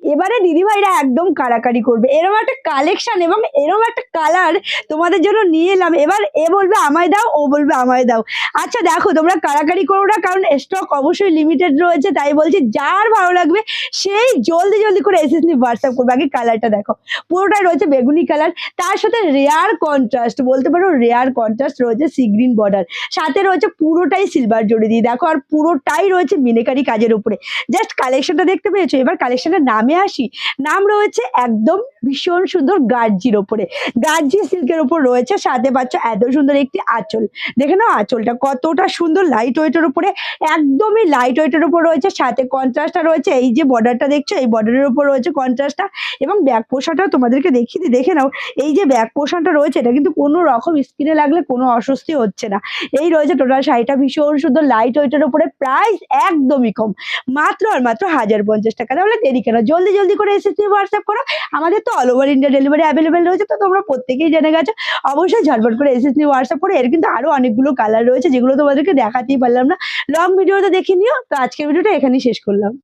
এবারে দিদিভাইরা একদম কাড়াকাড়ি করবে, এরকম একটা কালেকশন এবং এরকম একটা কালার তোমাদের জন্য নিয়ে এলাম। এবার এ বলবে আমায় দাও, ও বলবে আমায় দাও। আচ্ছা দেখো, তোমরা কাড়াকাড়ি করো না, কারণ স্টক অবশ্যই লিমিটেড রয়েছে, তাই বলছি যার ভালো লাগবে সেই জলদি জলদি করে এসএসনি হোয়াটসঅ্যাপ করবে। আগে কালারটা দেখো, পুরোটাই রয়েছে বেগুনি কালার, তার সাথে রেয়ার কন্ট্রাস্ট, বলতে পারো রেয়ার কন্ট্রাস্ট রয়েছে সি গ্রিন বর্ডার, সাথে রয়েছে পুরোটাই সিলভার জড়ি দিয়ে দেখো, আর পুরোটাই রয়েছে মিনেকারি কাজের উপরে। জাস্ট কালেকশনটা দেখতে পেয়েছো। এবার কালেকশনের নামে আসি। নাম রয়েছে একদম ভীষণ সুন্দর গার্জির ওপরে, গার্জি সিল্কের উপর রয়েছে, সাথে পাচ্ছ এত সুন্দর একটি আঁচল। দেখে নাও আঁচলটা কতটা সুন্দর, লাইট ওয়েটের উপরে, একদমই লাইট ওয়েটের উপর রয়েছে, সাথে কন্ট্রাস্টটা রয়েছে, এই যে বর্ডারটা দেখছো এই বর্ডারের উপর রয়েছে কন্ট্রাস্টটা। এবং ব্যাক পোর্শনটাও তোমাদেরকে দেখিয়ে দিই, দেখে নাও এই যে ব্যাক পোর্শনটা রয়েছে, এটা কিন্তু কোনো রকম স্কিনে লাগলে কোনো অস্বস্তি হচ্ছে না। এই রয়েছে টোটাল শাড়িটা ভীষণ সুন্দর লাইট ওয়েটের উপরে, প্রাইস একদমই কম, মাত্র আর মাত্র 1050 টাকা। তাহলে দেরি কেন, জলদি জলদি করে এসএসনি হোয়াটসঅ্যাপ করো। আমাদের তো all over India delivery available রয়েছে, তো তোমরা প্রত্যেকেই জেনে গেছো। অবশ্যই ঝটপট করে এসএসনি হোয়াটসঅ্যাপ করে। এর কিন্তু আরো অনেকগুলো কালার রয়েছে যেগুলো তোমাদেরকে দেখাতেই পারলাম না, লং ভিডিওতে দেখে নিও। তো আজকের ভিডিওটা এখানেই শেষ করলাম।